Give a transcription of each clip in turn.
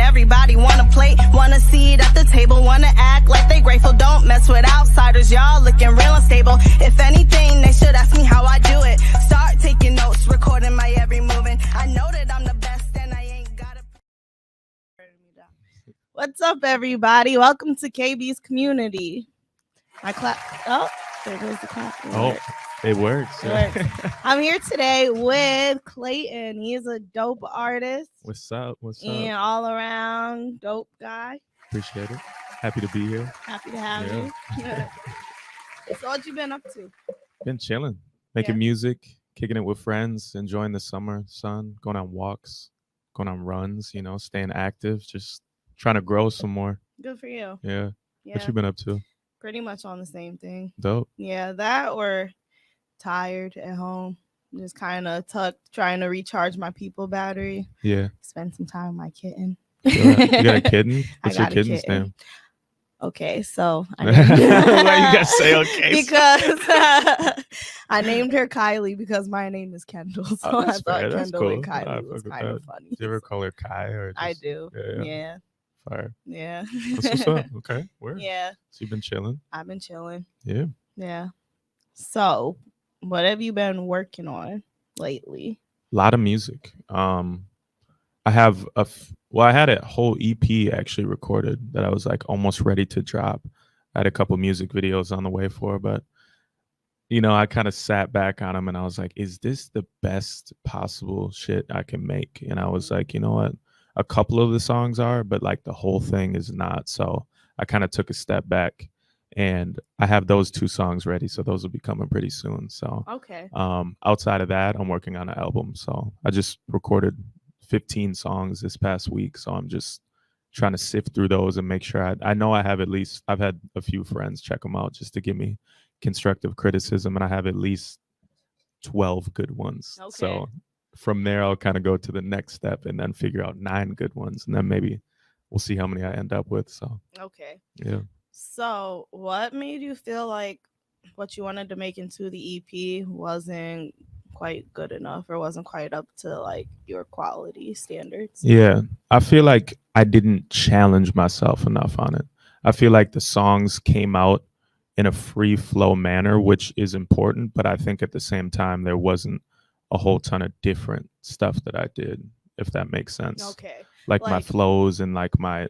everybody wanna play, wanna see it at the table, wanna act like they grateful. Don't mess with outsiders, y'all looking real unstable. If anything, they should ask me how I do it. Start taking notes, recording my every move, and I know that I'm the best and I ain't gotta. What's up, everybody? Welcome to KB's Community. My clap. Oh, there goes the clap. It works. It works. I'm here today with Clayton. He is a dope artist. What's up? And all around dope guy. Appreciate it. Happy to be here. Happy to have you. So what you been up to? Been chilling, making music, kicking it with friends, enjoying the summer sun, going on walks, going on runs, staying active, just trying to grow some more. Good for you. Yeah. What you been up to? Pretty much on the same thing. Dope. Yeah, that or tired at home. Just kind of tucked, trying to recharge my people battery. Yeah. Spend some time with my kitten. You got a kitten? What's your kitten's name? Okay, so you gotta say okay. Because I named her Kylie because my name is Kendall. So I thought Kendall and Kylie was kind of funny. Do you ever call her Kai? Or just, I do. Yeah. Fire. Yeah. What's up? Okay. Where? Yeah. So you've been chilling? I've been chilling. Yeah. Yeah. So what have you been working on lately? A lot of music. I have I had a whole EP actually recorded that I was like almost ready to drop. I had a couple music videos on the way for, but I kind of sat back on them and I was like, is this the best possible shit I can make? And I was like, you know what? A couple of the songs are, but like the whole thing is not. So I kind of took a step back and I have those 2 songs ready. So those will be coming pretty soon. So okay. Outside of that, I'm working on an album. So I just recorded 15 songs this past week. So I'm just trying to sift through those and make sure I know I've had a few friends check them out just to give me constructive criticism. And I have at least 12 good ones. Okay. So from there, I'll kind of go to the next step and then figure out 9 good ones. And then maybe we'll see how many I end up with. So, okay. Yeah. So what made you feel like what you wanted to make into the EP wasn't quite good enough or wasn't quite up to like your quality standards? Yeah. I feel like I didn't challenge myself enough on it. I feel like the songs came out in a free flow manner, which is important. But I think at the same time, there wasn't a whole ton of different stuff that I did, if that makes sense. Okay. Like my flows and like my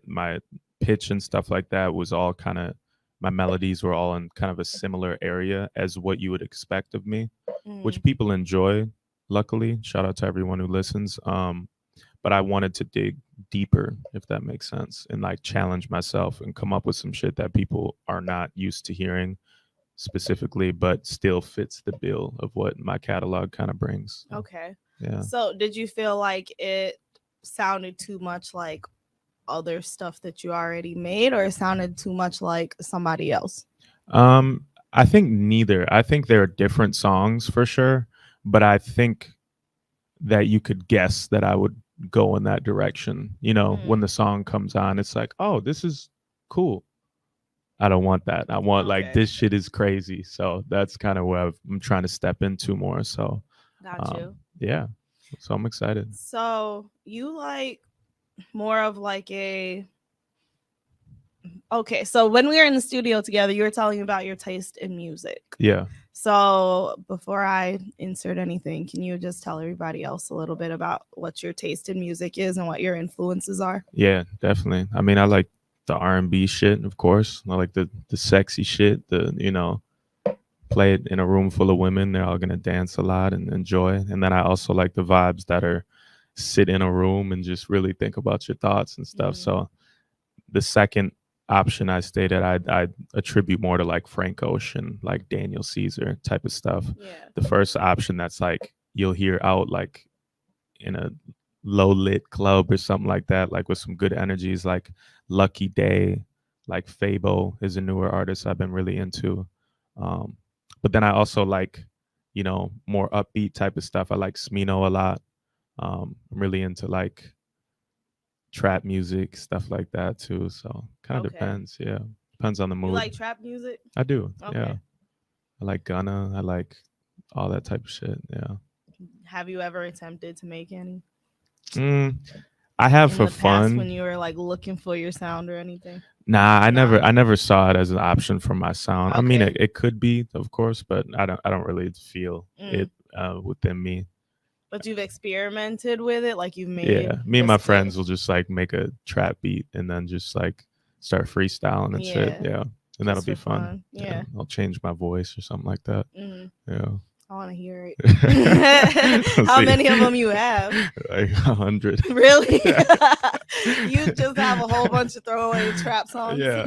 pitch and stuff like that was all kind of, my melodies were all in kind of a similar area as what you would expect of me, which people enjoy, luckily. Shout out to everyone who listens. But I wanted to dig deeper, if that makes sense, and like challenge myself and come up with some shit that people are not used to hearing specifically, but still fits the bill of what my catalog kind of brings. Okay. Yeah. So did you feel like it sounded too much like other stuff that you already made, or it sounded too much like somebody else? I think neither. I think there are different songs for sure, but I think that you could guess that I would go in that direction. When the song comes on, it's like, oh, this is cool. I don't want that. I want like, this shit is crazy. So that's kind of where I'm trying to step into more. So got you. Yeah. So I'm excited. So you like more of like okay, so when we were in the studio together, you were telling me about your taste in music. Yeah. So before I insert anything, can you just tell everybody else a little bit about what your taste in music is and what your influences are? Yeah, definitely. I mean, I like the R&B shit, of course. I like the sexy shit, play it in a room full of women. They're all going to dance a lot and enjoy. And then I also like the vibes that are sit in a room and just really think about your thoughts and stuff. So the second option I stated, I attribute more to like Frank Ocean, like Daniel Caesar type of stuff. Yeah. The first option, that's like you'll hear out like in a low lit club or something like that, like with some good energies, like Lucky Day, like Fabo is a newer artist I've been really into. But then I also like, more upbeat type of stuff. I like Smino a lot. I'm really into like trap music, stuff like that too. So kind of depends. Yeah. Depends on the mood. You like trap music? I do. Okay. Yeah. I like Gunna. I like all that type of shit. Yeah. Have you ever attempted to make any? I have in for the past when fun. you were like looking for your sound or anything? Nah, Nah. I never saw it as an option for my sound. I mean, Okay. it could be, of course, but I don't really feel Mm. it within me. But you've experimented with it, like you've Yeah, made me and the my split. friends will just like make a trap beat and then just like start freestyling and shit. Yeah, Yeah, and that'll just be for fun. fun. Yeah, Yeah. I'll change my voice or something like that. Mm. Yeah. I want to hear it. Let's How see, many of them you have? like 100. Really? Yeah, You just have a whole bunch of throwaway trap songs. yeah.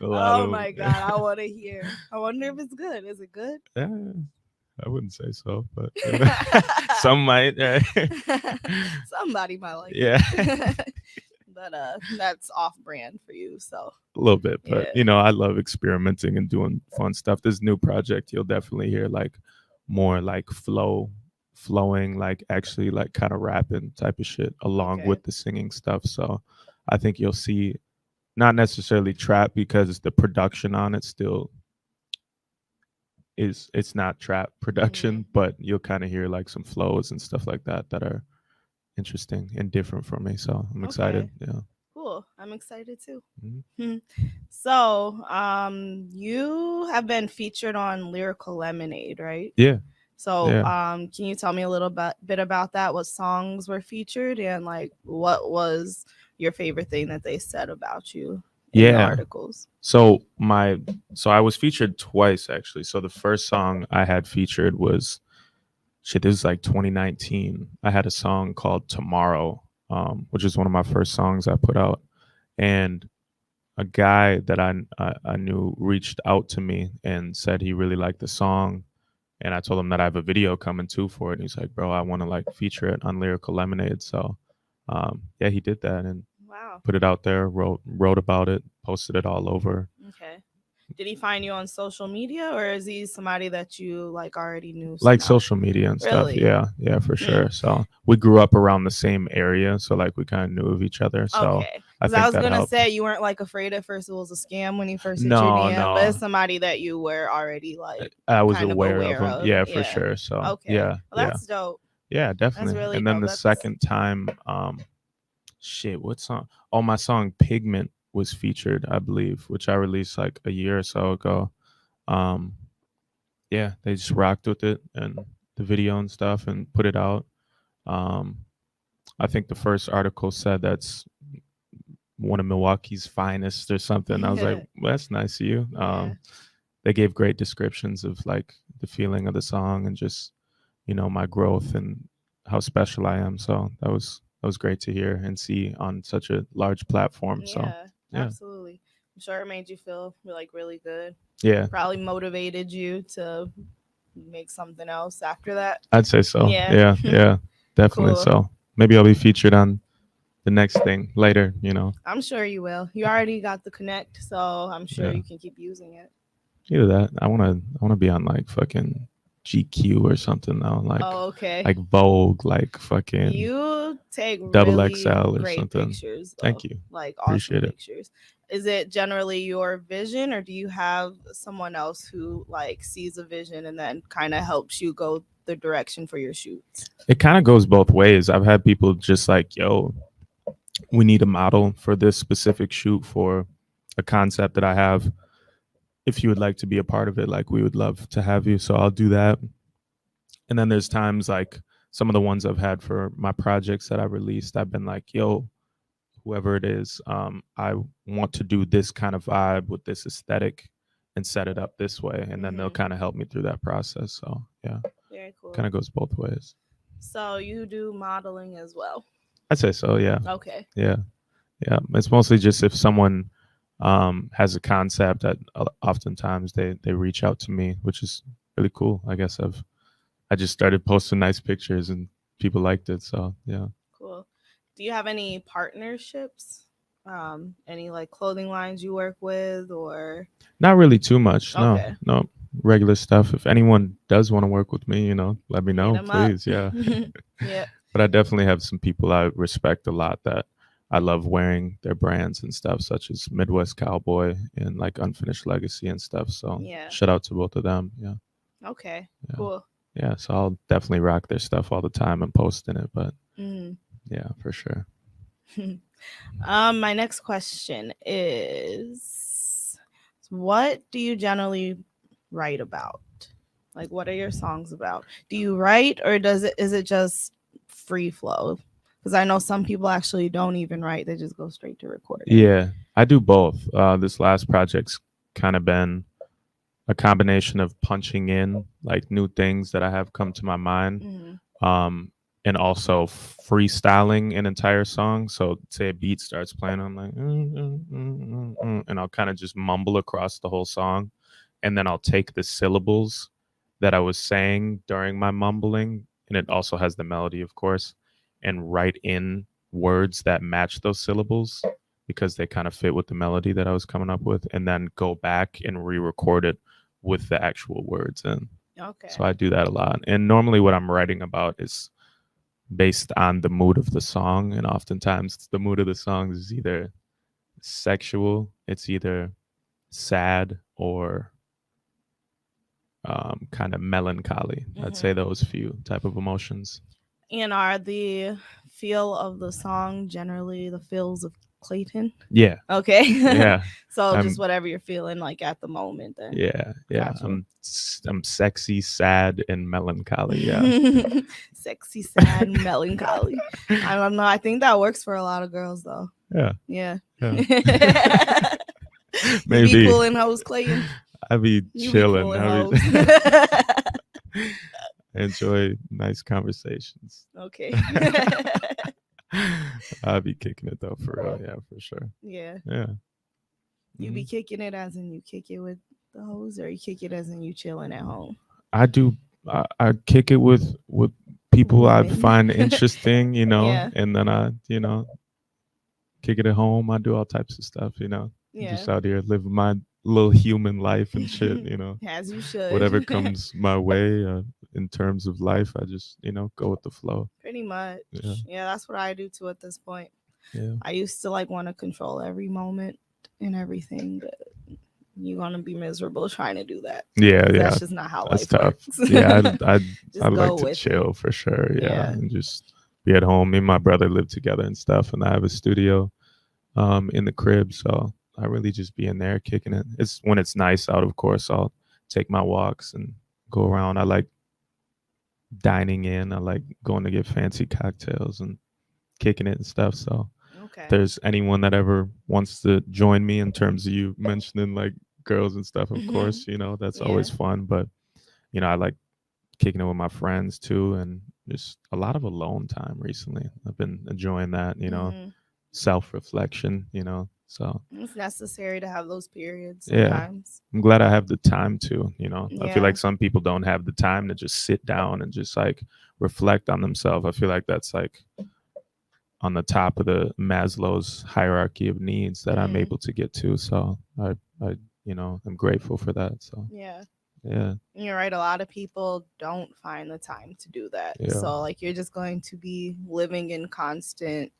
A lot Oh of my them. God, I want to hear. I wonder if it's good. Is it good? Yeah, I wouldn't say so, but some might. Right? Somebody might like Yeah, it. But that's off brand for you. So a little bit, but yeah. you know, I love experimenting and doing fun stuff. This new project, you'll definitely hear like more like flowing, like actually like kind of rapping type of shit along Okay. with the singing stuff. So I think you'll see not necessarily trap because the production on it still is it's not trap production, but you'll kind of hear like some flows and stuff like that that are interesting and different for me. So I'm excited. Okay. Yeah. Cool. I'm excited too. Mhm. So, you have been featured on Lyrical Lemonade, right? Yeah. So, Yeah. can you tell me a little bit about that? What songs were featured, and like what was your favorite thing that they said about you in the Yeah. articles? So I was featured twice actually. So the first song I had featured was shit. This is like 2019. I had a song called Tomorrow, which is one of my first songs I put out, and a guy that I knew reached out to me and said he really liked the song, and I told him that I have a video coming too for it. And he's like, "Bro, I want to like feature it on Lyrical Lemonade." So, yeah, he did that and Wow. put it out there, wrote about it, posted it all over. Okay. Did he find you on social media, or is he somebody that you like already knew Like somehow? social media and stuff. Really? Yeah, yeah, for sure. So we grew up around the same area, so like we kind of knew of each other. So Okay. I Because I think was that gonna helped. say you weren't like afraid at first it was a scam when he first hit your No, DM, but it's no, somebody that you were already like I was kind of aware of aware him. of. Yeah, for Yeah. sure. So Okay. yeah, Well, yeah, that's dope. yeah, That's definitely. really And then dope. the That's second time, shit, what song? Oh, my song Pigment was featured, I believe, which I released like a year or so ago. Um, yeah, they just rocked with it and the video and stuff and put it out. Um, I think the first article said that's one of Milwaukee's finest or something. I was like, well, that's nice of you. yeah. They gave great descriptions of like the feeling of the song and just, you know, my growth and how special I am. So that was great to hear and see on such a large platform. So Yeah. yeah. Absolutely. I'm sure it made you feel like really good. Yeah, Probably motivated you to make something else after that. I'd say so. Yeah. Yeah, yeah, definitely. Cool. So maybe I'll be featured on the next thing later, you know. I'm sure you will. You already got the connect, so I'm sure Yeah. you can keep using it. Either that. I wanna be on like fucking GQ or something though. Oh, okay. Like Vogue, like fucking You take double really XL or great something. pictures, Thank though. you. Like awesome Appreciate it. pictures. Is it generally your vision, or do you have someone else who like sees a vision and then kind of helps you go the direction for your shoots? It kind of goes both ways. I've had people just like, yo, we need a model for this specific shoot for a concept that I have. If you would like to be a part of it, like we would love to have you. So I'll do that. And then there's times like some of the ones I've had for my projects that I released, I've been like, yo, whoever it is, I want to do this kind of vibe with this aesthetic and set it up this way. And then they'll kind of help me through that process. So yeah, Very cool. kind of goes both ways. So you do modeling as well? I'd say so. Yeah. Okay. Yeah. Yeah. It's mostly just if someone has a concept that oftentimes they reach out to me, which is really cool. I guess I just started posting nice pictures and people liked it. So yeah. Cool. Do you have any partnerships? Any like clothing lines you work with, or Not really too much. No, okay. no, regular stuff. If anyone does want to work with me, you know, let me know, 'em up. please. Yeah. Yeah. But I definitely have some people I respect a lot that I love wearing their brands and stuff, such as Midwest Cowboy and like Unfinished Legacy and stuff. So Yeah. shout out to both of them. Yeah. Okay. Yeah. Cool. Yeah. So I'll definitely rock their stuff all the time and post in it. But Yeah, for sure. My next question is, what do you generally write about? Like, what are your songs about? Do you write, or is it just free flow? Because I know some people actually don't even write; they just go straight to recording. Yeah, I do both. This last project's kind of been a combination of punching in like new things that I have come to my mind, um, and also freestyling an entire song. So say a beat starts playing, I'm like, and I'll kind of just mumble across the whole song, and then I'll take the syllables that I was saying during my mumbling, and it also has the melody, of course, and write in words that match those syllables because they kind of fit with the melody that I was coming up with, and then go back and re-record it with the actual words in. Okay. So I do that a lot. And normally what I'm writing about is based on the mood of the song. And oftentimes the mood of the song is either sexual, it's either sad, or kind of melancholy. I'd say those few type of emotions. And are the feel of the song generally the feels of Clayton? Yeah. Okay. Yeah. So just whatever you're feeling like at the moment then. Yeah. Yeah. Gotcha. I'm sexy, sad, and melancholy. Yeah. Sexy, sad, melancholy. I don't know. I think that works for a lot of girls though. Yeah. Yeah. Yeah. Maybe. You be pulling hoes, Clayton. I be chilling. I enjoy nice conversations. Okay. I'll be kicking it though, for real. Yeah, for sure. Yeah. Yeah. You be kicking it as in you kick it with the hoes, or you kick it as in you chilling at home? I do. I kick it with people I find interesting, you know, and then I, you know, kick it at home. I do all types of stuff, you know. Yeah. Just out here living my little human life and shit, you know. As you should. Whatever comes my way in terms of life, I just, you know, go with the flow. Pretty much. Yeah, that's what I do too at this point. Yeah. I used to like want to control every moment and everything, but you're gonna be miserable trying to do that. Yeah, yeah. That's just not how life works. Yeah, I like to chill for sure. Yeah, and just be at home. Me and my brother live together and stuff, and I have a studio in the crib, so I really just be in there kicking it. It's when it's nice out, of course, I'll take my walks and go around. I like dining in. I like going to get fancy cocktails and kicking it and stuff. So if there's anyone that ever wants to join me in terms of you mentioning like girls and stuff, of course, you know, that's always fun. But, you know, I like kicking it with my friends too, and just a lot of alone time recently. I've been enjoying that, you know, self-reflection, you know. So it's necessary to have those periods sometimes. I'm glad I have the time to, you know. I feel like some people don't have the time to just sit down and just like reflect on themselves. I feel like that's like on the top of the Maslow's hierarchy of needs that I'm able to get to. So I you know, I'm grateful for that. So yeah. You're right. A lot of people don't find the time to do that. So like you're just going to be living in constant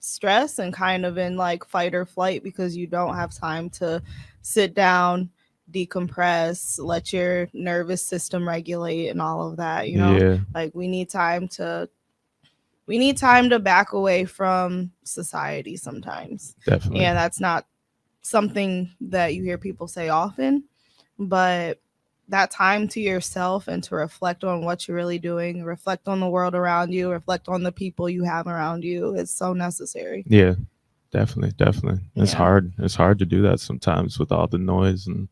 stress and kind of in like fight or flight because you don't have time to sit down, decompress, let your nervous system regulate and all of that, you know. Like we need time to back away from society sometimes. Definitely. And that's not something that you hear people say often, but that time to yourself and to reflect on what you're really doing, reflect on the world around you, reflect on the people you have around you, is so necessary. Yeah, definitely. It's hard. It's hard to do that sometimes with all the noise and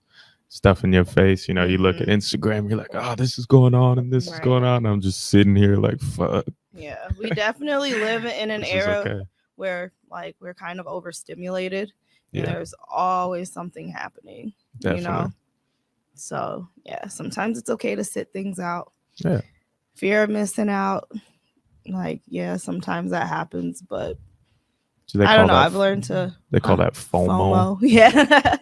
stuff in your face. You know, you look at Instagram, you're like, oh, this is going on and this is going on. I'm just sitting here like, fuck. Yeah, we definitely live in an era where like we're kind of overstimulated. And there's always something happening, you know? So, yeah, sometimes it's okay to sit things out. Yeah. Fear of missing out. Like, yeah, sometimes that happens, but I don't know. I've learned to. They call that FOMO. Yeah.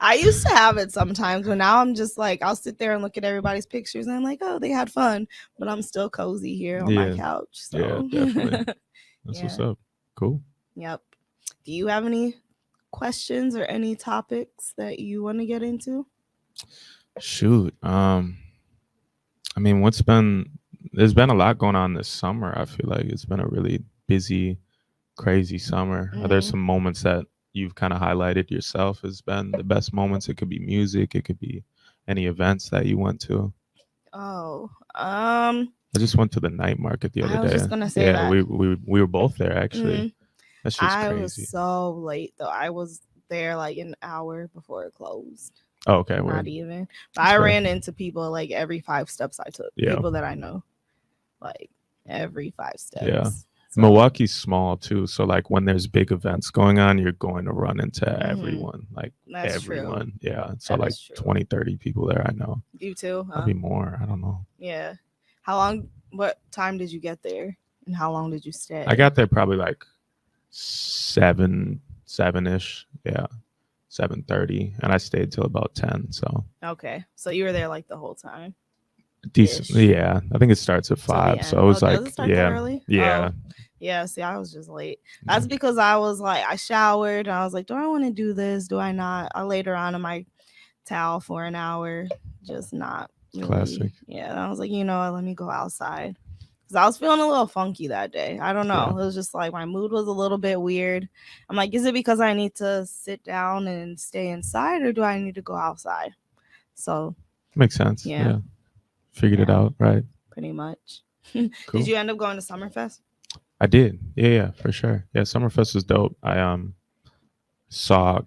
I used to have it sometimes, but now I'm just like, I'll sit there and look at everybody's pictures and I'm like, oh, they had fun, but I'm still cozy here on my couch. So. Yeah, definitely. That's what's up. Cool. Yep. Do you have any questions or any topics that you want to get into? Shoot. I mean, there's been a lot going on this summer. I feel like it's been a really busy, crazy summer. Are there some moments that you've kind of highlighted yourself as been the best moments? It could be music, it could be any events that you went to. I just went to the night market the other day. I was just gonna say that. we were both there actually. That shit's crazy. I was so late though. I was there like an hour before it closed. Oh, okay. Not even. But I ran into people like every 5 steps I took. Yeah. People that I know. Like every 5 steps. Yeah. So. Milwaukee's small too. So like when there's big events going on, you're going to run into everyone. Like That's everyone. True. Yeah. So that like 20, 30 people there, I know. You too? Huh? Maybe more. I don't know. Yeah. What time did you get there? And how long did you stay? I got there probably like 7-ish. Yeah. 7:30, and I stayed till about 10. So okay, so you were there like the whole time. Decent. Yeah, I think it starts at 5. So it was like, early? Yeah. Yeah. See, I was just late. That's because I was like, I showered and I was like, do I want to do this? Do I not? I laid around in my towel for an hour, just not really. Classic. Yeah, and I was like, you know what? Let me go outside. I was feeling a little funky that day. I don't know. It was just like my mood was a little bit weird. I'm like, is it because I need to sit down and stay inside, or do I need to go outside? So makes sense. Yeah. Figured it out, right? Pretty much. Cool. Did you end up going to Summerfest? I did. Yeah, for sure. Yeah, Summerfest was dope. I saw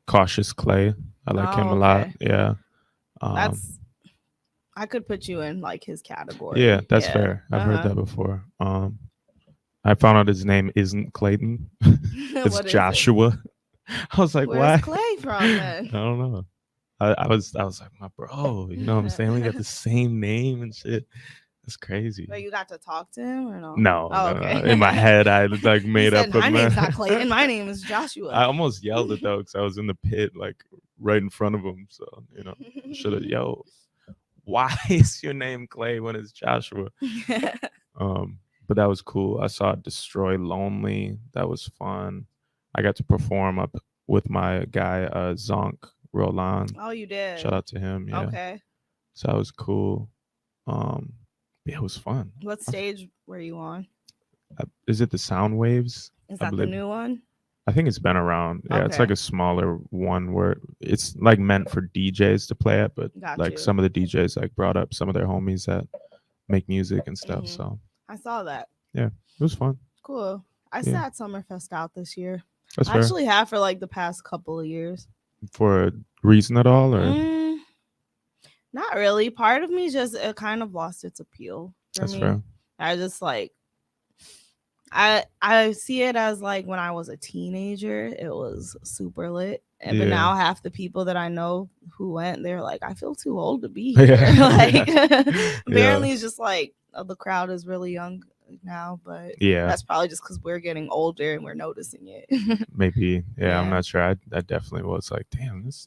Cautious Clay. I like him a lot. Yeah. I could put you in like his category. Yeah, that's fair. I've heard that before. I found out his name isn't Clayton. It's Joshua. I was like, where's Clay from then? I don't know. I was like, my bro, you know what I'm saying? We got the same name and shit. That's crazy. But you got to talk to him or no? No. Okay. No. In my head, I like made up. My name's not Clayton. My name is Joshua. I almost yelled it though because I was in the pit, like right in front of him. So should have yelled. Why is your name Clay when it's Joshua? But that was cool. I saw Destroy Lonely. That was fun. I got to perform up with my guy Zonk Roland. Oh, you did. Shout out to him. Yeah. Okay. So that was cool. Yeah, it was fun. What stage were you on? Is it the Sound Waves? Is that the new one? I think it's been around. Yeah, It's like a smaller one where it's like meant for DJs to play at, but some of the DJs like brought up some of their homies that make music and stuff. So I saw that. Yeah, it was fun. Cool. I sat Summerfest out this year. That's I actually have for like the past couple of years. For a reason at all, or not really. Part of me just it kind of lost its appeal for me. Fair. I just like I see it as like when I was a teenager, it was super lit. But now half the people that I know who went, they're like, I feel too old to be here. Like apparently it's just like the crowd is really young now, but that's probably just because we're getting older and we're noticing it. Maybe. I'm not sure. I definitely was like, damn, this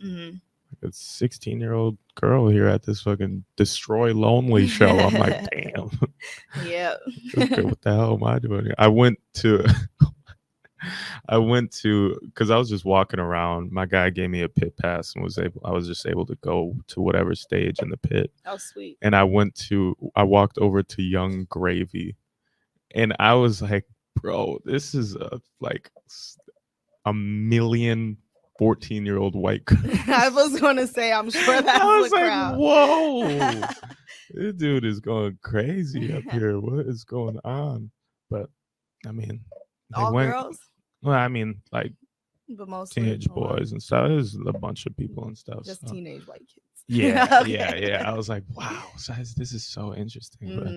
like a 16-year-old girl here at this fucking Destroy Lonely show. I'm like, damn. Yeah. What the hell am I doing here? I went to because I was just walking around. My guy gave me a pit pass and I was just able to go to whatever stage in the pit. Oh, sweet. And I walked over to Young Gravy, and I was like, bro, this is like a million 14-year-old white girl. I was going to say, I'm sure that I was like, crowd. Whoa, this dude is going crazy up here. What is going on? But I mean, all girls. Well, I mean, like, but mostly teenage boys and stuff. There's a bunch of people and stuff. Just teenage white kids. Yeah, Okay. yeah. I was like, wow, this is so interesting. But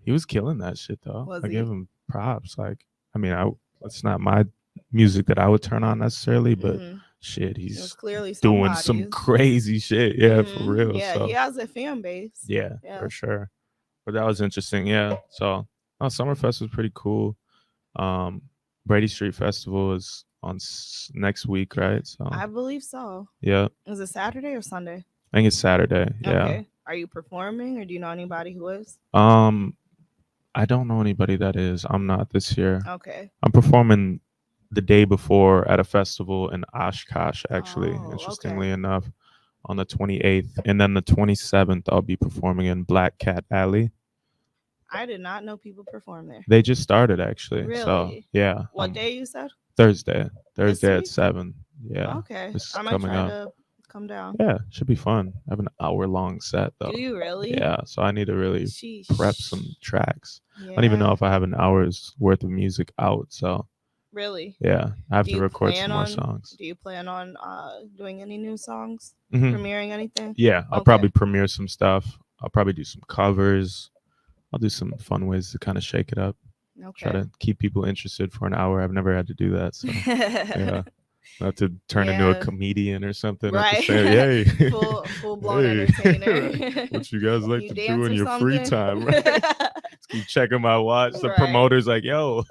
he was killing that shit though. I give him props. Like, I mean, it's not my music that I would turn on necessarily, but shit, he's clearly doing some crazy shit. Yeah, for real. Yeah, so, he has a fan base. Yeah, for sure. But that was interesting. Yeah. So Summerfest was pretty cool. Brady Street Festival is on next week, right? So I believe so. Yeah. Is it Saturday or Sunday? I think it's Saturday. Yeah. Okay. Are you performing, or do you know anybody who is? I don't know anybody that is. I'm not this year. Okay. I'm performing the day before at a festival in Oshkosh, actually, interestingly enough, on the 28th. And then the 27th, I'll be performing in Black Cat Alley. I did not know people perform there. They just started actually. Really? So yeah. What day you said? Thursday at week? 7. Yeah. Okay. This is I might coming try up. to come down. Yeah, should be fun. I have an hour-long set though. Do you really? Yeah, so I need to really Sheesh. prep some tracks. Yeah. I don't even know if I have an hour's worth of music out. So really, yeah, I have Do to you record plan some more on- songs. do you plan on doing any new songs? Mhm. Premiering anything? Yeah, I'll Okay. probably premiere some stuff. I'll probably do some covers. I'll do some fun ways to kind of shake it up. Try Okay. to keep people interested for an hour. I've never had to do that. So yeah. Not to turn into a Yeah. comedian or something. Right. Have to say, hey, Full blown hey, entertainer. what you guys like You to dance do in or your free something? time? Right? Just keep checking my watch. The Right. promoter's like, yo,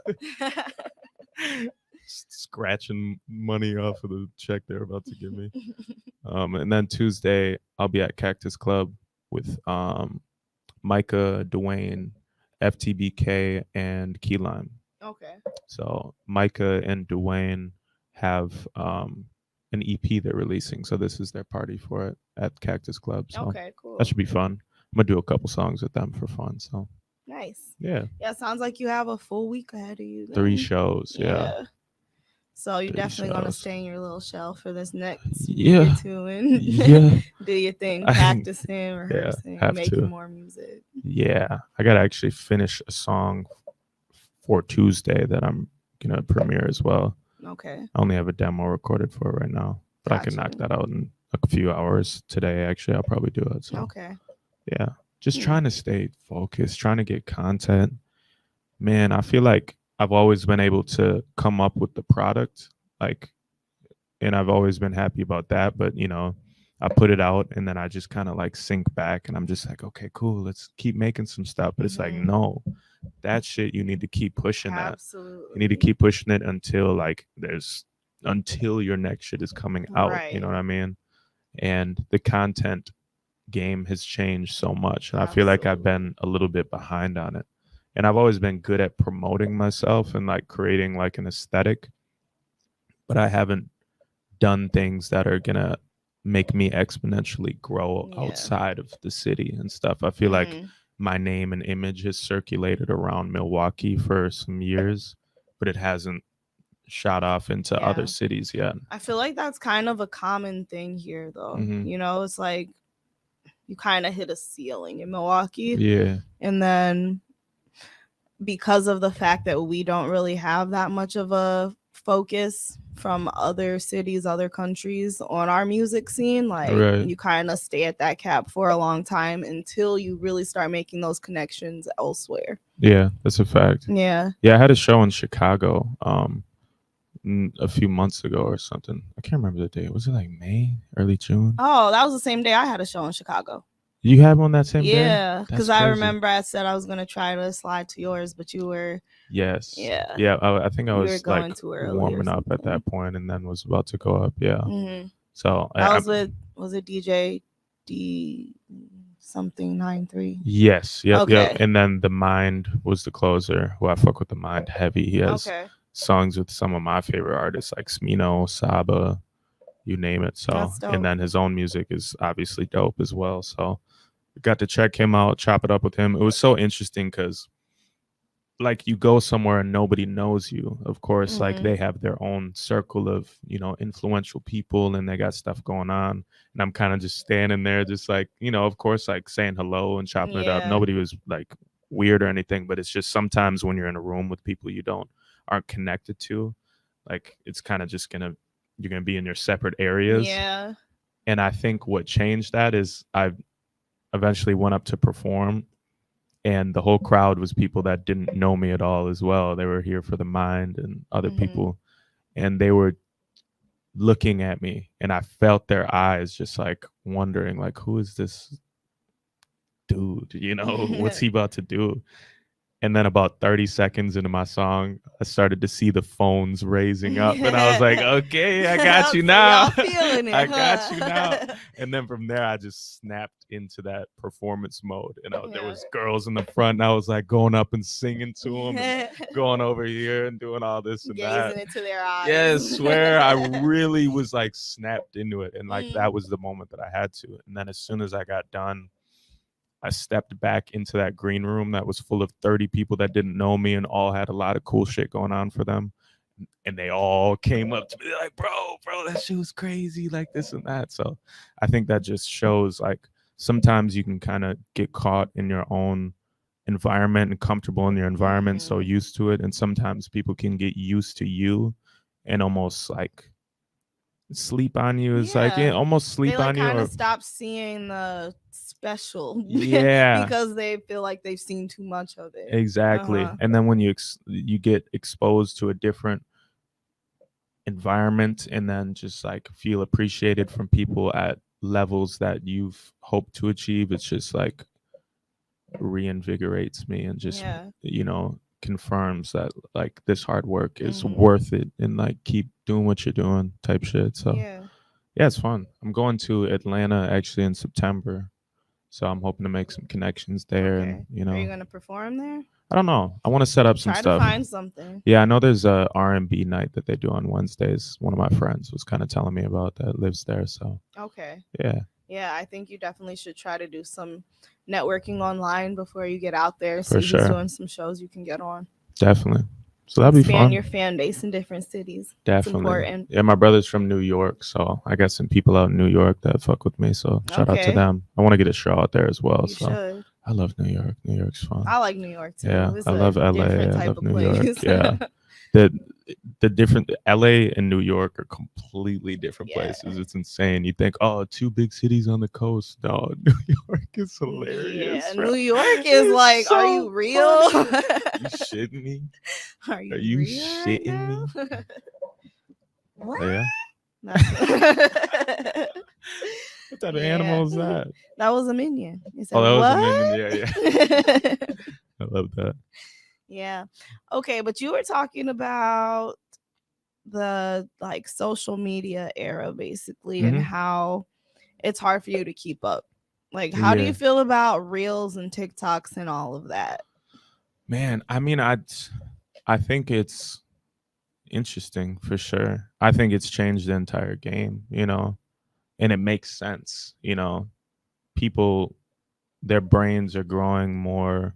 scratching money off of the check they're about to give me. And then Tuesday, I'll be at Cactus Club with Micah, Dwayne, FTBK, and Key Lime. Okay. So Micah and Dwayne have an EP they're releasing. So this is their party for it at Cactus Club. So Okay, cool. that should be fun. I'm gonna do a couple songs with them for fun. So Nice. yeah, Yeah, sounds like you have a full week ahead of you. 3 then. shows. Yeah. So you're 3 definitely gonna shows. stay in your little shell for this next Yeah. week or two and Yeah. do your thing, I- practicing, rehearsing, have making to. more music. Yeah. I gotta actually finish a song for Tuesday that I'm gonna premiere as well. Okay. I only have a demo recorded for it right now, but I can knock Gotcha. that out in a few hours today. Actually, I'll probably do it. So Okay. yeah, just Hmm. trying to stay focused, trying to get content. Man, I feel like I've always been able to come up with the product, like, and I've always been happy about that. But you know, I put it out and then I just kind of like sink back and I'm just like, okay, cool, let's keep making some stuff. But it's like, Mhm. no, that shit, you need to keep pushing that. Absolutely. You need to keep pushing it until until your next shit is coming out. Right. You know what I mean? And the content game has changed so much. And I feel like I've been a little bit behind on it. And I've always been good at promoting myself and like creating like an aesthetic, but I haven't done things that are gonna make me exponentially grow Yeah. outside of the city and stuff. I feel like Mhm. my name and image has circulated around Milwaukee for some years, but it hasn't shot off into Yeah. other cities yet. I feel like that's kind of a common thing here, though. Mhm. You know, it's like you kind of hit a ceiling in Milwaukee, Yeah. and then because of the fact that we don't really have that much of a focus from other cities, other countries on our music scene, like Right. you kind of stay at that cap for a long time until you really start making those connections elsewhere. Yeah, that's a fact. Yeah. Yeah, I had a show in Chicago a few months ago or something. I can't remember the date. Was it like May, early June? Oh, that was the same day I had a show in Chicago. You had one that same day? Yeah, That's because I crazy. remember I said I was gonna try to slide to yours, but you were Yes. Yeah. Yeah, I think I You were was going like too early or warming up at something. that point and then was about to go up. Yeah. Mhm. So I was with it DJ D something 93? Yes. Yep. Okay. And then The Mind was the closer, who I fuck with The Mind heavy. He has Okay. songs with some of my favorite artists like Smino, Saba, you name it. So That's dope. and then his own music is obviously dope as well. So got to check him out, chop it up with him. It was so interesting because like you go somewhere and nobody knows you. Of course, like Mhm. they have their own circle of, you know, influential people and they got stuff going on. And I'm kind of just standing there, just like, you know, of course, like saying hello and chopping it up. Yeah. Nobody was like weird or anything, but it's just sometimes when you're in a room with people you aren't connected to, like it's kind of just you're gonna be in your separate areas. Yeah. And I think what changed that is I eventually went up to perform and the whole crowd was people that didn't know me at all as well. They were here for The Mind and other Mhm. people, and they were looking at me and I felt their eyes just like wondering like, who is this dude? You know, what's he about to do? And then about 30 seconds into my song, I started to see the phones raising up and I was like, okay, I got you So now. y'all feeling it, I got huh? you now. And then from there, I just snapped into that performance mode. And there Yeah. was girls in the front and I was like going up and singing to them and going over here and doing all this and that. Gazing into their eyes. Yes, swear I really was like snapped into it. And like Mm. that was the moment that I had to. And then as soon as I got done, I stepped back into that green room that was full of 30 people that didn't know me and all had a lot of cool shit going on for them. And they all came up to me like, bro, that shit was crazy, like this and that. So I think that just shows like sometimes you can kind of get caught in your own environment and comfortable in your environment, so used to it. And sometimes people can get used to you and almost like sleep on you. It's like almost sleep they, like, on you, kind or of stop seeing the special because they feel like they've seen too much of it. Exactly. And then when you get exposed to a different environment and then just like feel appreciated from people at levels that you've hoped to achieve, it's just like reinvigorates me and just you know, confirms that like this hard work is worth it, and like keep doing what you're doing type shit. So yeah, it's fun. I'm going to Atlanta actually in September, so I'm hoping to make some connections there. And you know, are you gonna perform there? I don't know. I want to set up some stuff. Try to find something. Yeah, I know there's a R&B night that they do on Wednesdays. One of my friends was kind of telling me about that, lives there. So yeah, I think you definitely should try to do some networking online before you get out there. For See who's doing some shows you can get on. Definitely. So that'd be fun. Expand your fan base in different cities. Definitely. It's important. Yeah, my brother's from New York, so I got some people out in New York that fuck with me. So shout out to them. I want to get a show out there as well. You should. I love New York. New York's fun. I like New York too. Yeah, I love LA. I love New York. Yeah. The different LA and New York are completely different places. It's insane. You think, oh, two big cities on the coast. No, New York is hilarious. Yeah, New York is like, so are you real? You shitting me? Are you shitting me? What? Yeah. What type of animal is that? That was a minion. Said, that was a minion. Yeah. I love that. Yeah. Okay, but you were talking about the like social media era basically, and how it's hard for you to keep up. Like, how do you feel about Reels and TikToks and all of that? Man, I mean, I think it's interesting for sure. I think it's changed the entire game, you know, and it makes sense. You know, people, their brains are growing more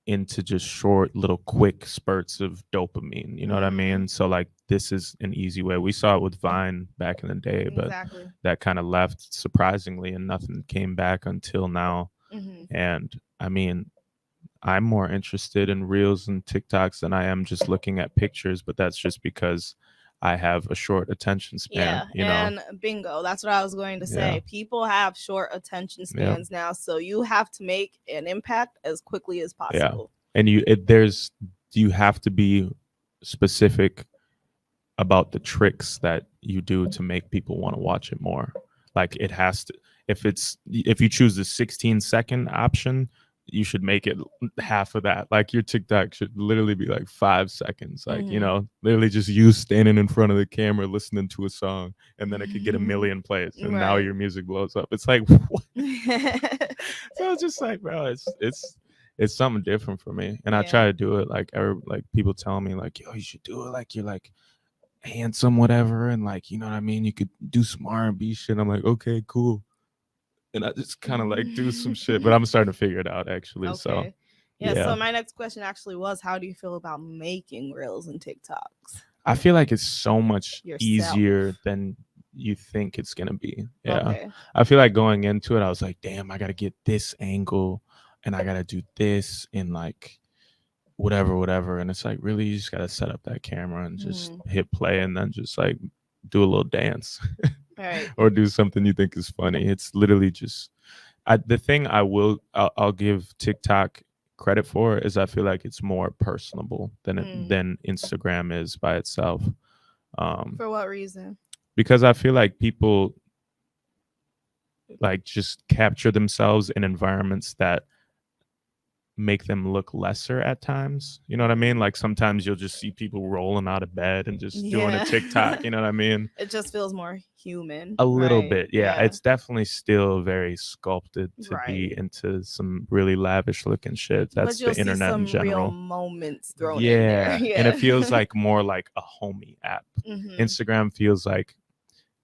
into just short little quick spurts of dopamine, you know what I mean? So like this is an easy way. We saw it with Vine back in the day, but that kind of left surprisingly, and nothing came back until now. And I mean, I'm more interested in Reels and TikToks than I am just looking at pictures, but that's just because I have a short attention span. You know? And bingo, that's what I was going to say. People have short attention spans now, so you have to make an impact as quickly as possible. And you have to be specific about the tricks that you do to make people want to watch it more. Like it has to, if you choose the 16-second option, you should make it half of that. Like your TikTok should literally be like 5 seconds. Like, you know, literally just you standing in front of the camera listening to a song, and then it could get 1 million plays, and now your music blows up. It's like, what? So it's just like, bro, it's something different for me. And I try to do it like people tell me like, yo, you should do it like you're like handsome, whatever, and like, you know what I mean, you could do some R&B shit. I'm like, okay, cool. And I just kind of like do some shit, but I'm starting to figure it out actually. So so my next question actually was, how do you feel about making Reels and TikToks? I feel like it's so much easier than you think it's gonna be. I feel like going into it, I was like, damn, I gotta get this angle and I gotta do this in like whatever, and it's like, really, you just gotta set up that camera and just hit play, and then just like do a little dance. Or do something you think is funny. It's literally just the thing I'll give TikTok credit for is I feel like it's more personable than Instagram is by itself. For what reason? Because I feel like people like just capture themselves in environments that make them look lesser at times. You know what I mean? Like sometimes you'll just see people rolling out of bed and just doing a TikTok. You know what I mean? It just feels more human. A little bit. Yeah. It's definitely still very sculpted to be into some really lavish looking shit. That's the internet in general. Real moments thrown in there. And it feels like more like a homie app. Instagram feels like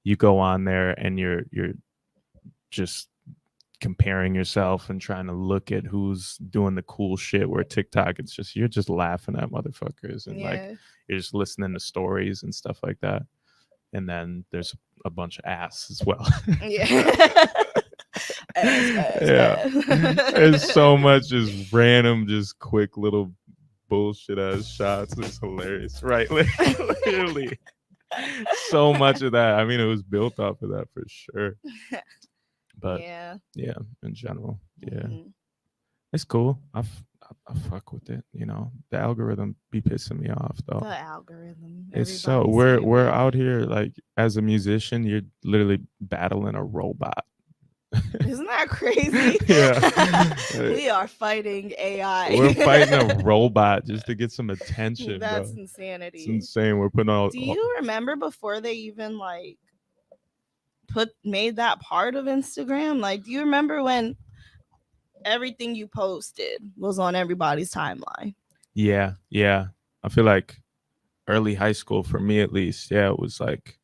you go on there and you're just comparing yourself and trying to look at who's doing the cool shit, where TikTok, it's just, you're just laughing at motherfuckers and like you're just listening to stories and stuff like that. And then there's a bunch of ass as well. There's so much just random, just quick little bullshit ass shots. It's hilarious, right? Literally so much of that. I mean, it was built off of that for sure. But yeah, in general, it's cool. I fuck with it. You know, the algorithm be pissing me off though. The algorithm. It's so we're out here like, as a musician, you're literally battling a robot. Isn't that crazy? We are fighting AI. We're fighting a robot just to get some attention. That's insanity. It's insane. We're putting all. Do you remember before they even like made that part of Instagram? Like, do you remember when everything you posted was on everybody's timeline? Yeah. I feel like early high school, for me at least, it was like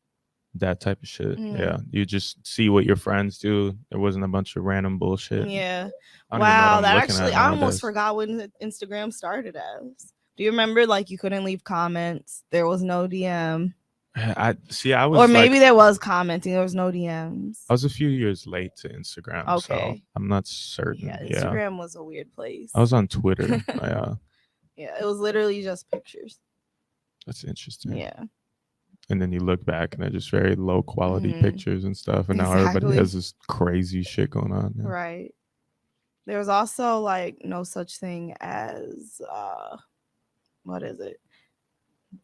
that type of shit. You just see what your friends do. There wasn't a bunch of random bullshit. Wow, that actually, I almost forgot when Instagram started as. Do you remember like you couldn't leave comments? There was no DM. I was, or maybe like, there was commenting, there was no DMs. I was a few years late to Instagram, so I'm not certain. Instagram was a weird place. I was on Twitter. It was literally just pictures. That's interesting. Yeah. And then you look back and they're just very low quality pictures and stuff. And now everybody has this crazy shit going on. Right. There was also like no such thing as what is it?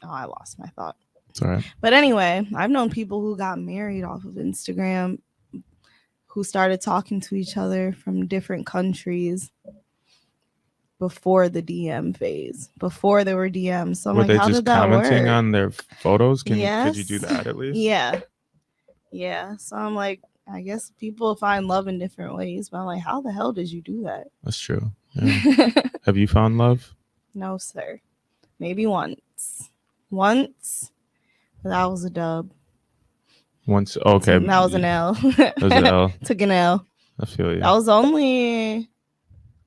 Oh, I lost my thought. It's all right. But anyway, I've known people who got married off of Instagram, who started talking to each other from different countries before the DM phase, before there were DMs. So I'm like, how did that work? Were they just commenting on their photos? Could you do that at least? Yeah. So I'm like, I guess people find love in different ways, but I'm like, how the hell did you do that? That's true. Yeah. Have you found love? No, sir. Maybe once. That was a dub. Once, okay. That was an L. That was an L. Took an L. I feel you. That was only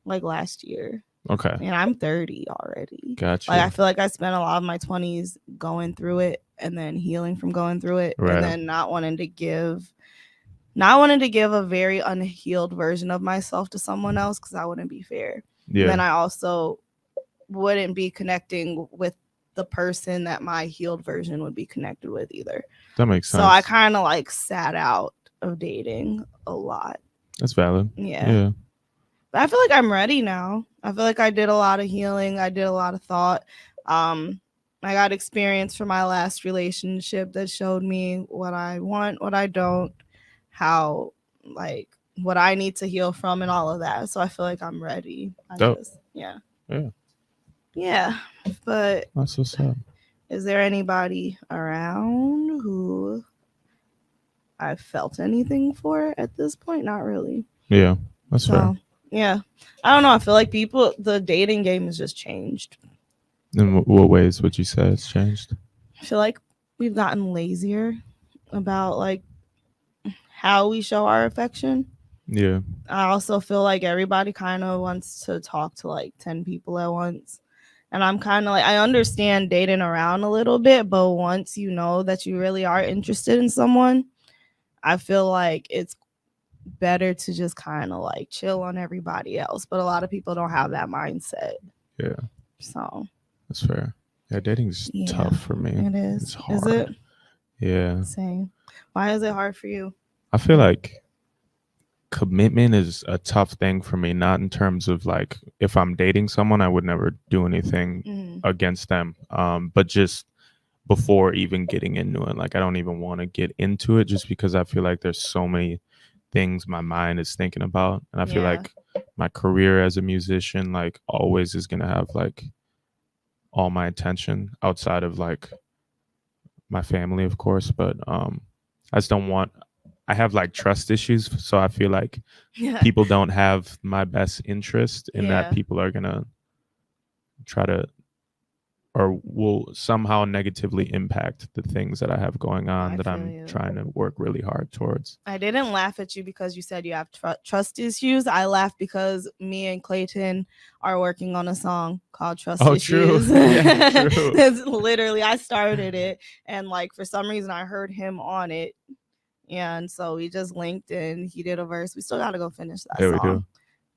like last year. Okay. And I'm 30 already. Gotcha. Like, I feel like I spent a lot of my 20s going through it and then healing from going through it, and then not wanting to give a very unhealed version of myself to someone else, because that wouldn't be fair. Yeah. And then I also wouldn't be connecting with the person that my healed version would be connected with either. That makes sense. So I kind of like sat out of dating a lot. That's valid. Yeah. But I feel like I'm ready now. I feel like I did a lot of healing. I did a lot of thought. I got experience from my last relationship that showed me what I want, what I don't, how, like, what I need to heal from and all of that. So I feel like I'm ready. Yeah. But that's what's up. Is there anybody around who I felt anything for at this point? Not really. Yeah, that's fair. Yeah. I don't know. I feel like the dating game has just changed. In what ways would you say it's changed? I feel like we've gotten lazier about like how we show our affection. Yeah. I also feel like everybody kind of wants to talk to like 10 people at once. And I'm kind of like, I understand dating around a little bit, but once you know that you really are interested in someone, I feel like it's better to just kind of like chill on everybody else. But a lot of people don't have that mindset. Yeah. So that's fair. Yeah, dating's tough for me. It is. It's hard. Is it? Yeah. Same. Why is it hard for you? I feel like commitment is a tough thing for me, not in terms of like, if I'm dating someone, I would never do anything against them. But just before even getting into it, like I don't even want to get into it just because I feel like there's so many things my mind is thinking about. And I feel like my career as a musician, like always is going to have like all my attention outside of like my family, of course. But I just don't want, I have like trust issues. So I feel like people don't have my best interest in that people are going to try to, or will somehow negatively impact the things that I have going on that I'm trying to work really hard towards. I didn't laugh at you because you said you have trust issues. I laughed because me and Clayton are working on a song called Trust Issues. True. Yeah, true. It's literally, I started it, and like for some reason I heard him on it, and so we just linked and he did a verse. We still got to go finish that song. We do.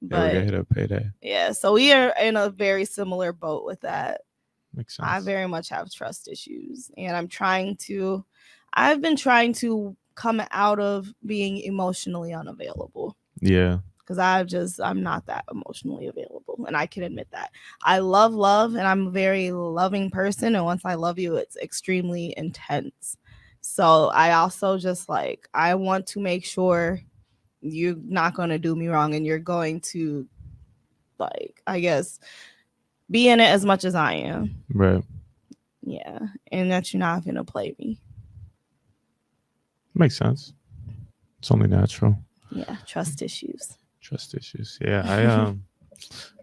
But we hit a payday. Yeah, so we are in a very similar boat with that. Makes sense. I very much have trust issues, and I've been trying to come out of being emotionally unavailable. Yeah. Because I'm not that emotionally available, and I can admit that. I love, and I'm a very loving person, and once I love you, it's extremely intense. So I also just like, I want to make sure you're not going to do me wrong, and you're going to, like, I guess, be in it as much as I am. Right. Yeah. And that you're not going to play me. Makes sense. It's only natural. Yeah. Trust issues. Yeah.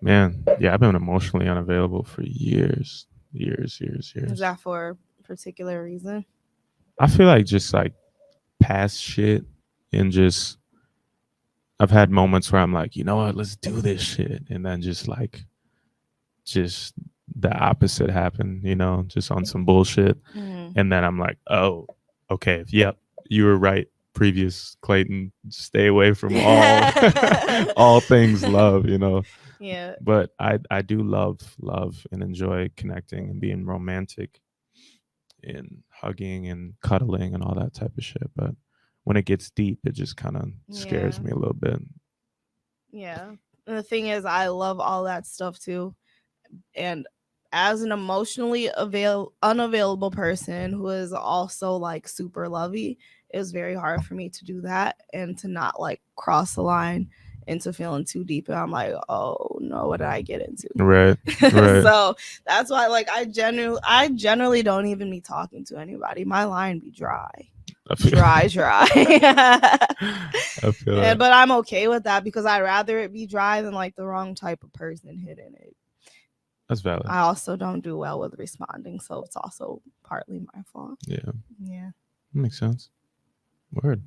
Man, yeah, I've been emotionally unavailable for years. Is that for a particular reason? I feel like just like past shit, and just I've had moments where I'm like, you know what, let's do this shit. And then just the opposite happened, just on some bullshit. And then I'm like, oh, okay, yep, you were right, previous Clayton. Stay away from all things love, Yeah. But I do love and enjoy connecting and being romantic and hugging and cuddling and all that type of shit. But when it gets deep, it just kind of scares me a little bit. Yeah. And the thing is, I love all that stuff too. And as an emotionally unavailable person who is also like super lovey, it was very hard for me to do that and to not like cross the line into feeling too deep. And I'm like, oh no, what did I get into? Right. So that's why, like, I generally don't even be talking to anybody. My line be dry. Dry. I feel that. But I'm okay with that because I'd rather it be dry than like the wrong type of person hidden it. That's valid. I also don't do well with responding, so it's also partly my fault. Yeah. That makes sense. Word.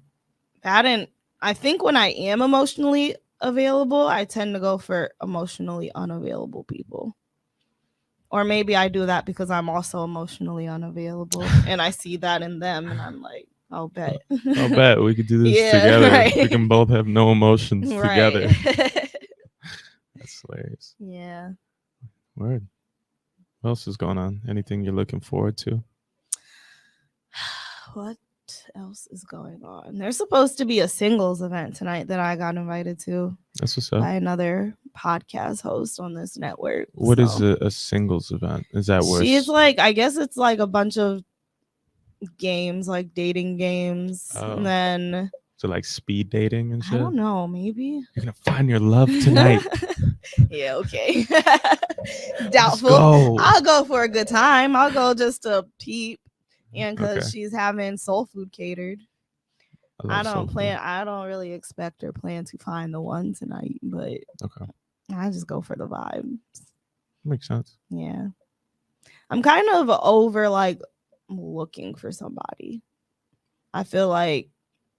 I think when I am emotionally available, I tend to go for emotionally unavailable people. Or maybe I do that because I'm also emotionally unavailable and I see that in them and I'm like, I'll bet we could do this together. Right. We can both have no emotions together. That's hilarious. Yeah. Word. What else is going on? Anything you're looking forward to? What else is going on? There's supposed to be a singles event tonight that I got invited to. That's what's up. By another podcast host on this network. What is a singles event? Is that where she's like, I guess it's like a bunch of games, like dating games. Oh. And then so like speed dating and shit? I don't know, maybe. You're gonna find your love tonight. Yeah, okay. Doubtful. I'll go for a good time. I'll go just to peep. And because she's having soul food catered. I don't really expect or plan to find the one tonight, but I just go for the vibe. Makes sense. Yeah. I'm kind of over like looking for somebody. I feel like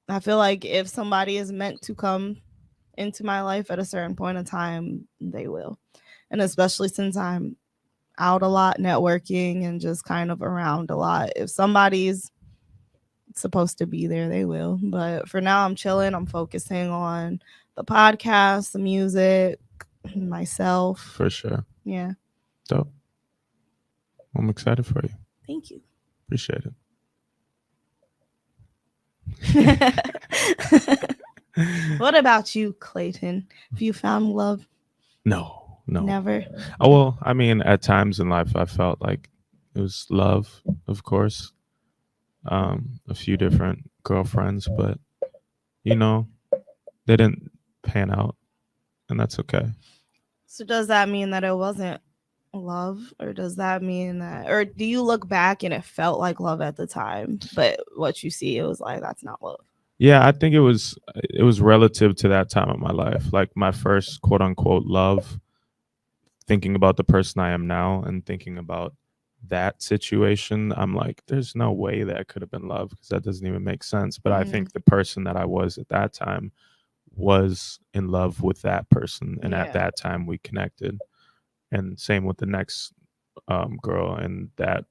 if somebody is meant to come into my life at a certain point in time, they will. And especially since I'm out a lot networking and just kind of around a lot, if somebody's supposed to be there, they will. But for now, I'm chilling. I'm focusing on the podcast, the music, myself. For sure. Yeah. Dope. I'm excited for you. Thank you. Appreciate it. What about you, Clayton? Have you found love? No. Never? Oh, well, I mean, at times in life, I felt like it was love, of course. A few different girlfriends, but, they didn't pan out, and that's okay. So does that mean that it wasn't love, or does that mean that, or do you look back and it felt like love at the time, but what you see, it was like, that's not love? Yeah, I think it was relative to that time of my life, like my first quote unquote love, thinking about the person I am now and thinking about that situation, I'm like, there's no way that could have been love, because that doesn't even make sense. But I think the person that I was at that time was in love with that person, and at that time we connected. And same with the next girl, and that,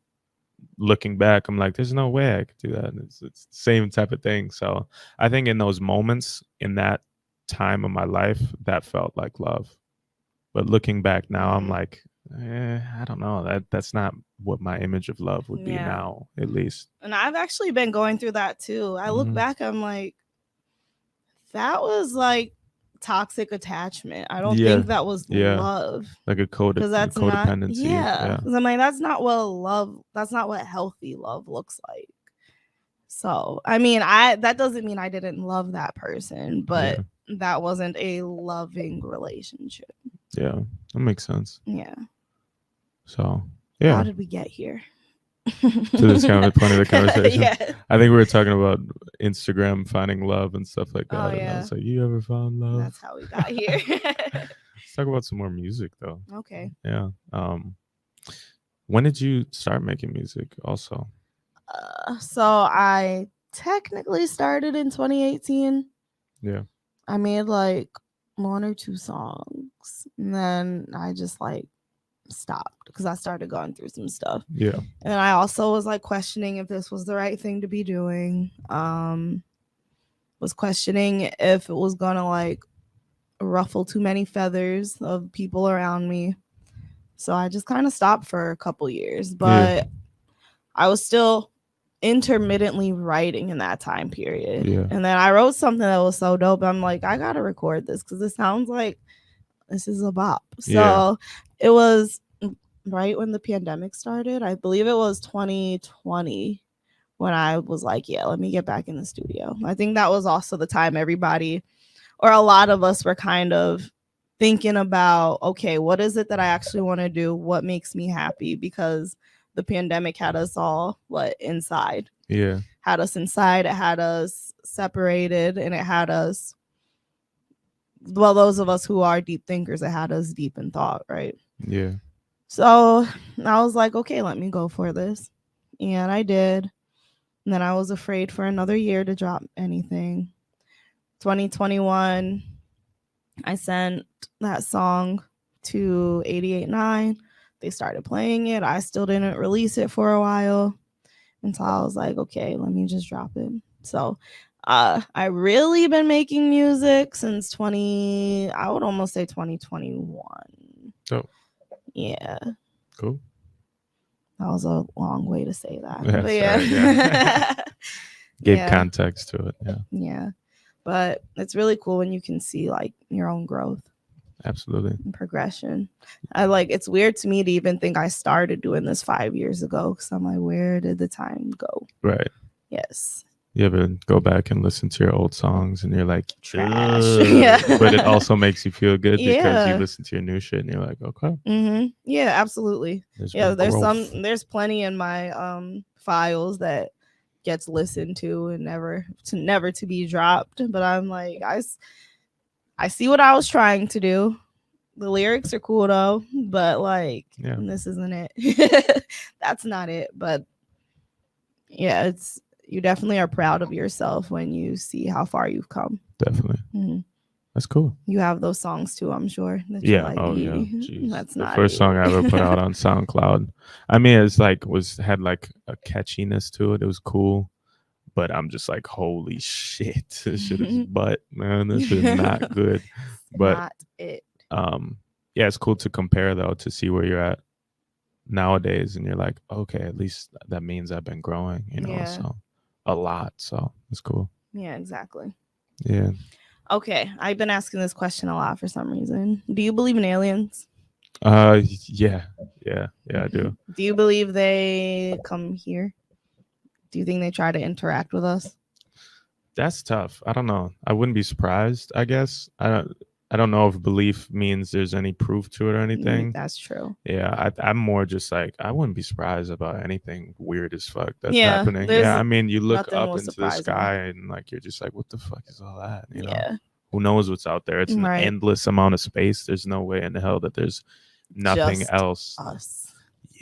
looking back, I'm like, there's no way I could do that. It's the same type of thing. So I think in those moments, in that time of my life, that felt like love. But looking back now, I'm like, I don't know. That's not what my image of love would be now, at least. And I've actually been going through that too. I look back, I'm like, that was like toxic attachment. I don't think that was love. Like a codependency. Yeah. Because I'm like, that's not what healthy love looks like. So I mean, that doesn't mean I didn't love that person, but that wasn't a loving relationship. Yeah, that makes sense. Yeah. So yeah. How did we get here? To this kind of point of the conversation. I think we were talking about Instagram finding love and stuff like that. And I was like, you ever found love? That's how we got here. Let's talk about some more music though. Okay. Yeah. When did you start making music also? So I technically started in 2018. Yeah. I made like 1 or 2 songs, and then I just like stopped because I started going through some stuff. Yeah. And I also was like questioning if this was the right thing to be doing. Was questioning if it was gonna like ruffle too many feathers of people around me. So I just kind of stopped for a couple years, but I was still intermittently writing in that time period. And then I wrote something that was so dope. I'm like, I gotta record this because it sounds like this is a bop. So it was right when the pandemic started. I believe it was 2020 when I was like, let me get back in the studio. I think that was also the time everybody, or a lot of us, were kind of thinking about, okay, what is it that I actually want to do? What makes me happy? Because the pandemic had us all inside. Had us inside. It had us separated, and it had us, well, those of us who are deep thinkers, it had us deep in thought, right? Yeah. So I was like, okay, let me go for this. And I did. And then I was afraid for another year to drop anything. 2021, I sent that song to 88.9. They started playing it. I still didn't release it for a while until I was like, okay, let me just drop it. So I really been making music since I would almost say 2021. Oh. Yeah. Cool. That was a long way to say that. Yeah, but sorry, Gave context to it. Yeah. But it's really cool when you can see like your own growth. Absolutely. And progression. It's weird to me to even think I started doing this 5 years ago, because I'm like, where did the time go? Right. Yes. You ever go back and listen to your old songs and you're like, trash. But it also makes you feel good because you listen to your new shit and you're like, okay. Yeah, absolutely. There's plenty in my files that gets listened to and never to be dropped. But I'm like, I see what I was trying to do. The lyrics are cool though, but this isn't it. That's not it. But yeah, you definitely are proud of yourself when you see how far you've come. Definitely. That's cool. You have those songs too, I'm sure. Yeah. Jeez. That's the not first song I ever put out on SoundCloud. I mean, it's had a catchiness to it. It was cool. But I'm just like, holy shit, this shit is butt, man. This shit is not good. But not it. Yeah, it's cool to compare though, to see where you're at nowadays, and you're like, okay, at least that means I've been growing, so a lot. So it's cool. Yeah, exactly. Yeah. Okay, I've been asking this question a lot for some reason. Do you believe in aliens? Yeah, I do. Do you believe they come here? Do you think they try to interact with us? That's tough. I don't know. I wouldn't be surprised, I guess. I don't know if belief means there's any proof to it or anything. That's true. Yeah, I'm more just like, I wouldn't be surprised about anything weird as fuck that's happening. Yeah, I mean, you look up into the sky and you're just like, what the fuck is all that? You know? Who knows what's out there? It's an endless amount of space. There's no way in the hell that there's nothing just else. Us.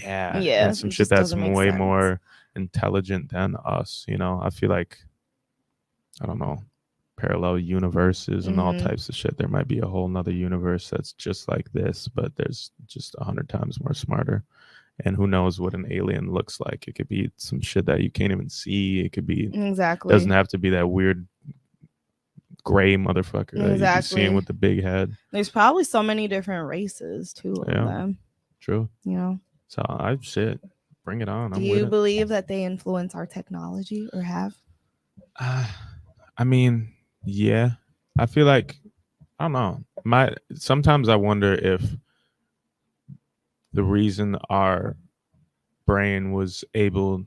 and some shit that's way more intelligent than us. You know, I feel like, I don't know, parallel universes and all types of shit. There might be a whole nother universe that's just like this, but there's just 100 times more smarter. And who knows what an alien looks like? It could be some shit that you can't even see. It could be doesn't have to be that weird gray motherfucker that you just seeing with the big head. There's probably so many different races too of them. True. You know. So bring it on. Do you believe that they influence our technology or have? I mean, yeah. I feel like, I don't know. Sometimes I wonder if the reason our brain was able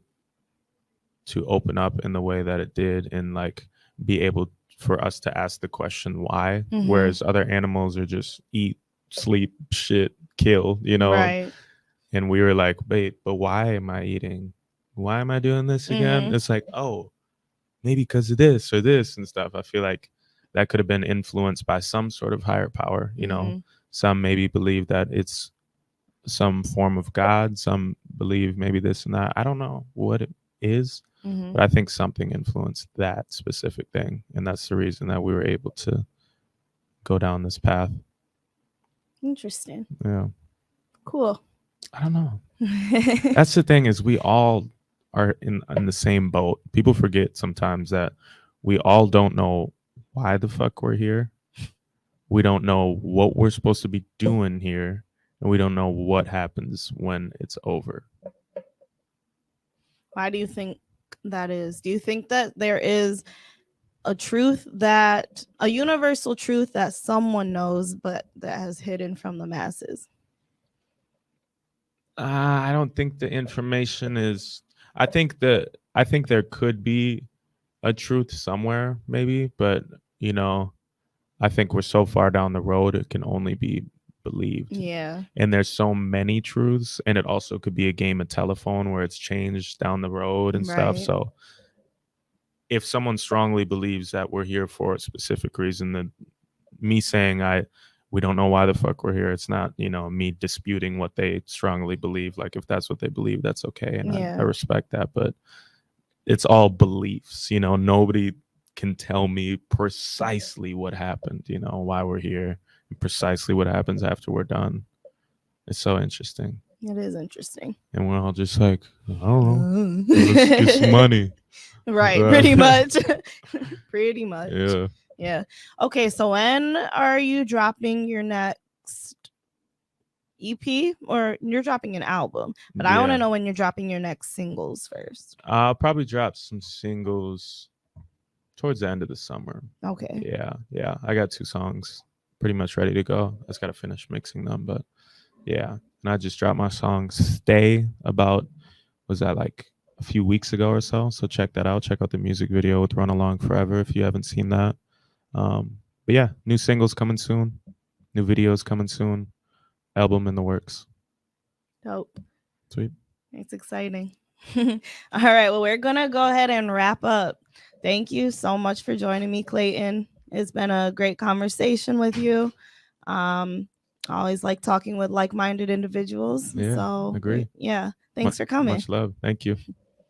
to open up in the way that it did and like be able for us to ask the question why, whereas other animals are just eat, sleep, shit, kill, you know. Right. And we were like, wait, but why am I eating? Why am I doing this again? It's like, oh, maybe because of this or this and stuff. I feel like that could have been influenced by some sort of higher power. You know, some maybe believe that it's some form of God. Some believe maybe this and that. I don't know what it is, but I think something influenced that specific thing. And that's the reason that we were able to go down this path. Interesting. Yeah. Cool. I don't know. That's the thing, is we all are in the same boat. People forget sometimes that we all don't know why the fuck we're here. We don't know what we're supposed to be doing here, and we don't know what happens when it's over. Why do you think that is? Do you think that there is a truth, that a universal truth that someone knows but that has hidden from the masses? I don't think the information is. I think there could be a truth somewhere, maybe, but you know, I think we're so far down the road it can only be believed. Yeah. And there's so many truths, and it also could be a game of telephone where it's changed down the road and stuff. So if someone strongly believes that we're here for a specific reason, then me saying we don't know why the fuck we're here, it's not, you know, me disputing what they strongly believe. Like, if that's what they believe, that's okay, and I respect that. But it's all beliefs, you know. Nobody can tell me precisely what happened, you know, why we're here, and precisely what happens after we're done. It's so interesting. It is interesting. And we're all just like, I don't know, let's get some money. Right, pretty much. Pretty much. Yeah. Yeah. Okay, so when are you dropping your next EP? Or you're dropping an album, but I want to know when you're dropping your next singles first. I'll probably drop some singles towards the end of the summer. Okay. Yeah. I got 2 songs pretty much ready to go. I just got to finish mixing them, but yeah. And I just dropped my song Stay about, was that like a few weeks ago or so? So check that out. Check out the music video with Run Along Forever if you haven't seen that. But yeah, new singles coming soon, new videos coming soon, album in the works. Dope. Sweet. It's exciting. All right, well, we're gonna go ahead and wrap up. Thank you so much for joining me, Clayton. It's been a great conversation with you. I always like talking with like-minded individuals. Yeah, so agree. Yeah, thanks for coming. Much love. Thank you.